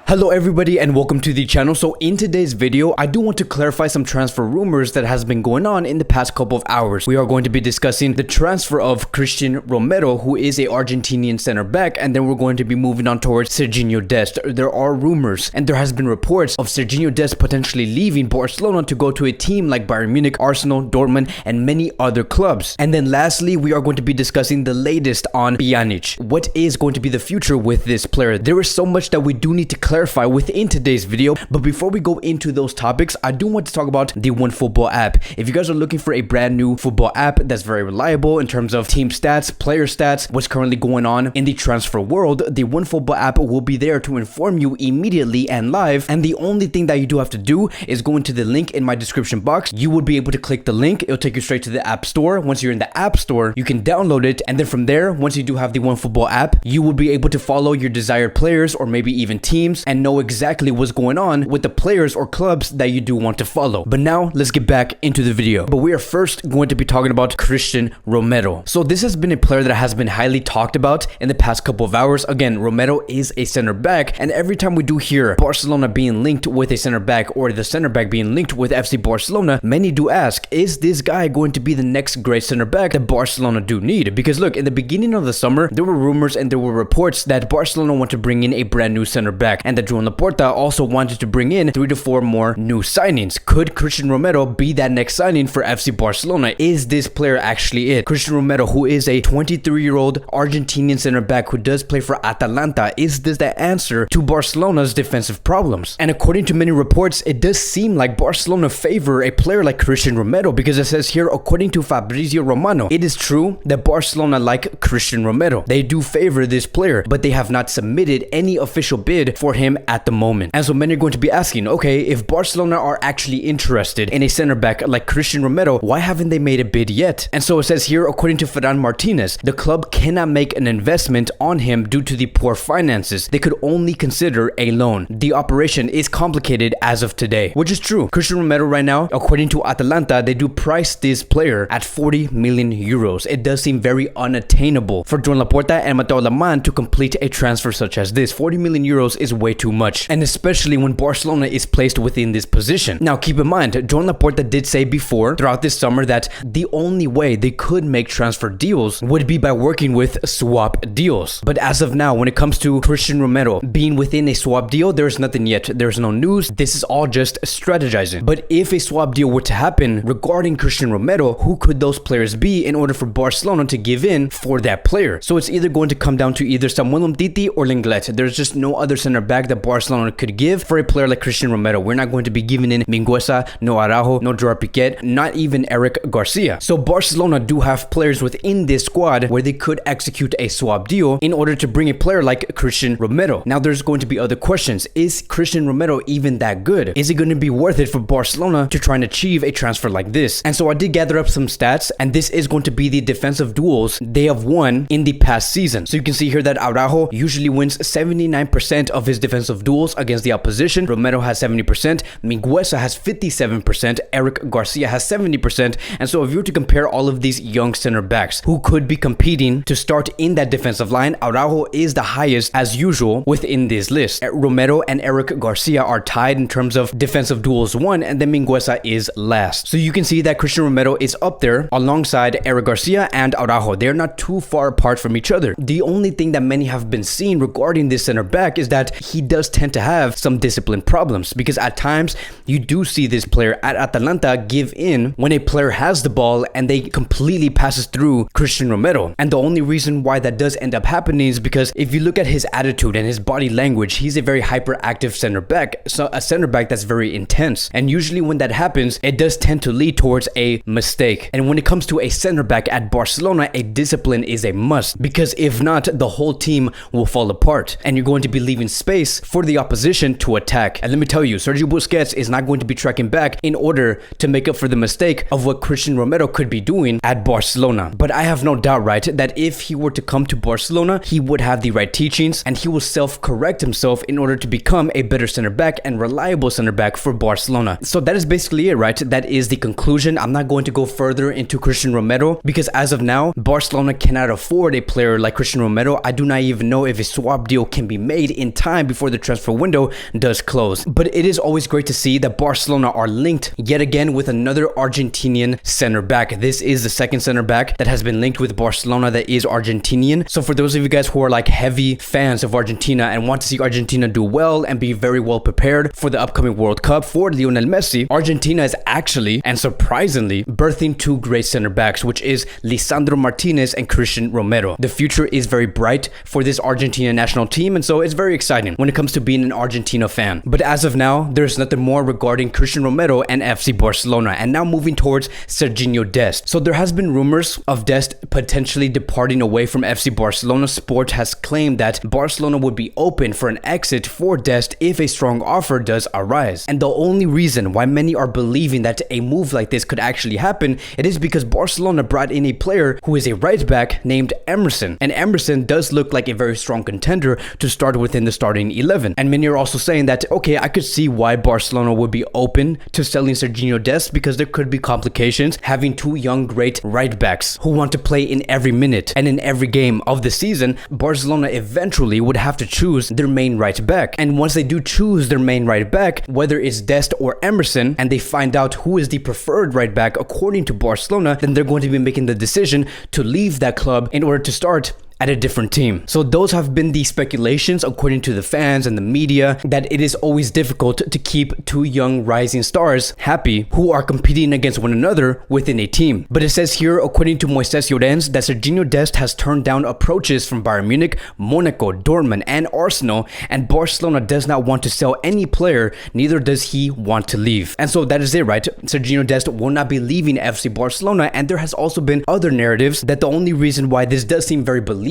Hello everybody and welcome to the channel. So in today's video, I do want to clarify some transfer rumors that has been going on in the past couple of hours. We are going to be discussing the transfer of Cristian Romero, who is a Argentinian center back, and then we're going to be moving on towards Sergino Dest. There are rumors and there has been reports of Sergino Dest potentially leaving Barcelona to go to a team like Bayern Munich, Arsenal, Dortmund, and many other clubs. And then lastly, we are going to be discussing the latest on Pjanic. What is going to be the future with this player? There is so much that we do need to clarify within today's video, but before we go into those topics, I do want to talk about the OneFootball app. If you guys are looking for a brand new football app that's very reliable in terms of team stats, player stats, what's currently going on in the transfer world, the OneFootball app will be there to inform you immediately and live. And the only thing that you do have to do is go into the link in my description box. You would be able to click the link. It'll take you straight to the app store. Once you're in the app store, you can download it, and then from there, once you do have the OneFootball app, you will be able to follow your desired players or maybe even teams and know exactly what's going on with the players or clubs that you do want to follow. But now let's get back into the video. But we are first going to be talking about Cristian Romero. So this has been a player that has been highly talked about in the past couple of hours. Again, Romero is a center back, and every time we do hear Barcelona being linked with a center back or the center back being linked with FC Barcelona, many do ask, is this guy going to be the next great center back that Barcelona do need? Because look, in the beginning of the summer, there were rumors and there were reports that Barcelona want to bring in a brand new center back, and that Laporta also wanted to bring in 3 to 4 more new signings. Could Cristian Romero be that next signing for FC Barcelona? Is this player actually it? Cristian Romero, who is a 23-year-old Argentinian center back who does play for Atalanta, is this the answer to Barcelona's defensive problems? And according to many reports, it does seem like Barcelona favor a player like Cristian Romero, because it says here, according to Fabrizio Romano, it is true that Barcelona like Cristian Romero. They do favor this player, but they have not submitted any official bid for him at the moment. And so many are going to be asking, okay, if Barcelona are actually interested in a center back like Cristian Romero, why haven't they made a bid yet? And so it says here, according to Ferran Martinez, the club cannot make an investment on him due to the poor finances. They could only consider a loan. The operation is complicated as of today, which is true. Cristian Romero right now, according to Atalanta, they do price this player at 40 million euros. It does seem very unattainable for Joan Laporta and Mateo Alemán to complete a transfer such as this. 40 million euros is way too much, and especially when Barcelona is placed within this position. Now keep in mind, Joan Laporta did say before throughout this summer that the only way they could make transfer deals would be by working with swap deals. But as of now, when it comes to Cristian Romero being within a swap deal, there's nothing yet. There's no news. This is all just strategizing. But if a swap deal were to happen regarding Cristian Romero, who could those players be in order for Barcelona to give in for that player? So it's either going to come down to either Samuel Umtiti or Lenglet. There's just no other center back that Barcelona could give for a player like Cristian Romero. We're not going to be giving in Mingueza, no Araujo, no Gerard Piqué, not even Eric Garcia. So Barcelona do have players within this squad where they could execute a swap deal in order to bring a player like Cristian Romero. Now there's going to be other questions. Is Cristian Romero even that good? Is it going to be worth it for Barcelona to try and achieve a transfer like this? And so I did gather up some stats, and this is going to be the defensive duels they have won in the past season. So you can see here that Araujo usually wins 79% of his defensive duels against the opposition. Romero has 70%, Mingueza has 57%, Eric Garcia has 70%. And so if you were to compare all of these young center backs who could be competing to start in that defensive line, Araujo is the highest as usual within this list. Romero and Eric Garcia are tied in terms of defensive duels won, and then Mingueza is last. So you can see that Cristian Romero is up there alongside Eric Garcia and Araujo. They're not too far apart from each other. The only thing that many have been seeing regarding this center back is that he does tend to have some discipline problems, because at times you do see this player at Atalanta give in when a player has the ball and they completely passes through Cristian Romero. And the only reason why that does end up happening is because if you look at his attitude and his body language, he's a very hyperactive center back, so a center back that's very intense. And usually when that happens, it does tend to lead towards a mistake. And when it comes to a center back at Barcelona, a discipline is a must, because if not, the whole team will fall apart and you're going to be leaving space for the opposition to attack. And let me tell you, Sergio Busquets is not going to be tracking back in order to make up for the mistake of what Cristian Romero could be doing at Barcelona. But I have no doubt, right, that if he were to come to Barcelona, he would have the right teachings and he will self-correct himself in order to become a better center back and reliable center back for Barcelona. So that is basically it, right? That is the conclusion. I'm not going to go further into Cristian Romero because as of now, Barcelona cannot afford a player like Cristian Romero. I do not even know if a swap deal can be made in time before the transfer window does close. But it is always great to see that Barcelona are linked yet again with another Argentinian center back. This is the second center back that has been linked with Barcelona that is Argentinian. So for those of you guys who are like heavy fans of Argentina and want to see Argentina do well and be very well prepared for the upcoming World Cup for Lionel Messi, Argentina is actually and surprisingly birthing two great center backs, which is Lisandro Martinez and Cristian Romero. The future is very bright for this Argentina national team, and so it's very exciting when it comes to being an Argentina fan. But as of now, there's nothing more regarding Cristian Romero and FC Barcelona. And now moving towards Sergino Dest. So there has been rumors of Dest potentially departing away from FC Barcelona. Sport has claimed that Barcelona would be open for an exit for Dest if a strong offer does arise. And the only reason why many are believing that a move like this could actually happen, it is because Barcelona brought in a player who is a right back named Emerson. And Emerson does look like a very strong contender to start within the starting 11. And many are also saying that, okay, I could see why Barcelona would be open to selling Sergino Dest, because there could be complications having two young great right backs who want to play in every minute and in every game of the season. Barcelona eventually would have to choose their main right back. And once they do choose their main right back, whether it's Dest or Emerson, and they find out who is the preferred right back according to Barcelona, then they're going to be making the decision to leave that club in order to start at a different team. So those have been the speculations according to the fans and the media, that it is always difficult to keep two young rising stars happy who are competing against one another within a team. But it says here, according to Moises Llorens, that Sergino Dest has turned down approaches from Bayern Munich, Monaco, Dortmund, and Arsenal, and Barcelona does not want to sell any player, neither does he want to leave. And so that is it, right? Sergino Dest will not be leaving FC Barcelona, and there has also been other narratives that the only reason why this does seem very believable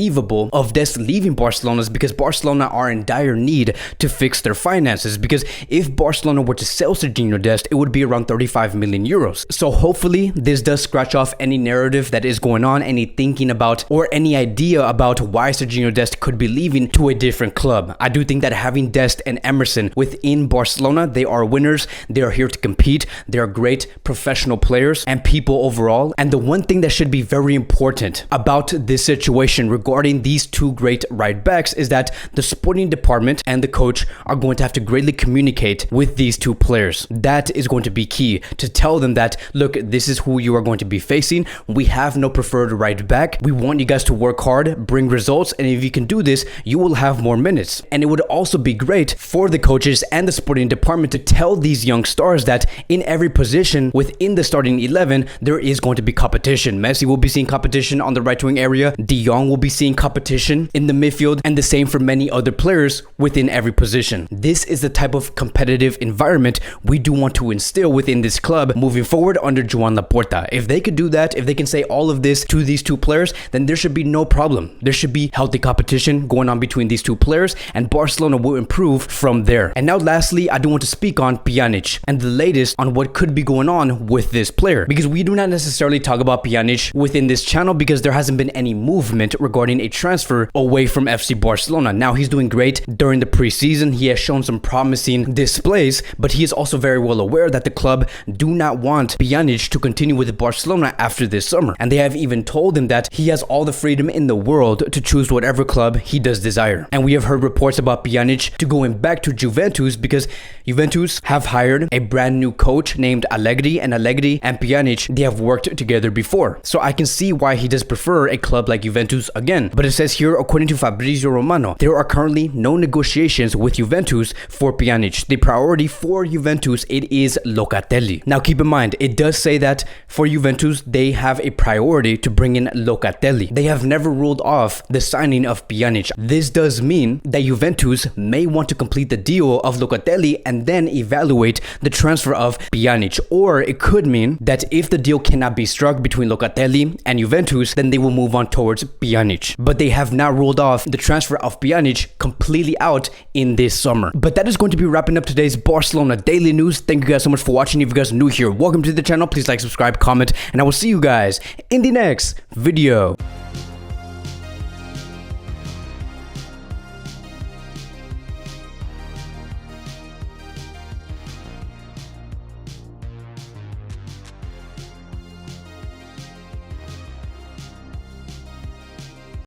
of Dest leaving Barcelona is because Barcelona are in dire need to fix their finances. Because if Barcelona were to sell Sergino Dest, it would be around 35 million euros. So hopefully this does scratch off any narrative that is going on, any thinking about or any idea about why Sergino Dest could be leaving to a different club. I do think that having Dest and Emerson within Barcelona, they are winners. They are here to compete. They are great professional players and people overall. And the one thing that should be very important about this situation regarding these two great right backs is that the sporting department and the coach are going to have to greatly communicate with these two players. That is going to be key, to tell them that, look, this is who you are going to be facing. We have no preferred right back. We want you guys to work hard, bring results, and if you can do this, you will have more minutes. And it would also be great for the coaches and the sporting department to tell these young stars that in every position within the starting 11, there is going to be competition. Messi will be seeing competition on the right wing area. De Jong will be seeing competition in the midfield, and the same for many other players within every position. This is the type of competitive environment we do want to instill within this club moving forward under Joan Laporta. If they could do that, if they can say all of this to these two players, then there should be no problem. There should be healthy competition going on between these two players, and Barcelona will improve from there. And now lastly, I do want to speak on Pjanic and the latest on what could be going on with this player, because we do not necessarily talk about Pjanic within this channel because there hasn't been any movement regarding a transfer away from FC Barcelona. Now he's doing great during the preseason. He has shown some promising displays, but he is also very well aware that the club do not want Pjanic to continue with Barcelona after this summer. And they have even told him that he has all the freedom in the world to choose whatever club he does desire. And we have heard reports about Pjanic to going back to Juventus because Juventus have hired a brand new coach named Allegri, and Allegri and Pjanic, they have worked together before. So I can see why he does prefer a club like Juventus again. But it says here, according to Fabrizio Romano, there are currently no negotiations with Juventus for Pjanic. The priority for Juventus, it is Locatelli. Now keep in mind, it does say that for Juventus, they have a priority to bring in Locatelli. They have never ruled off the signing of Pjanic. This does mean that Juventus may want to complete the deal of Locatelli and then evaluate the transfer of Pjanic. Or it could mean that if the deal cannot be struck between Locatelli and Juventus, then they will move on towards Pjanic. But they have not ruled off the transfer of Pjanic completely out in this summer. But that is going to be wrapping up today's Barcelona Daily News. Thank you guys so much for watching. If you guys are new here, welcome to the channel. Please like, subscribe, comment, and I will see you guys in the next video.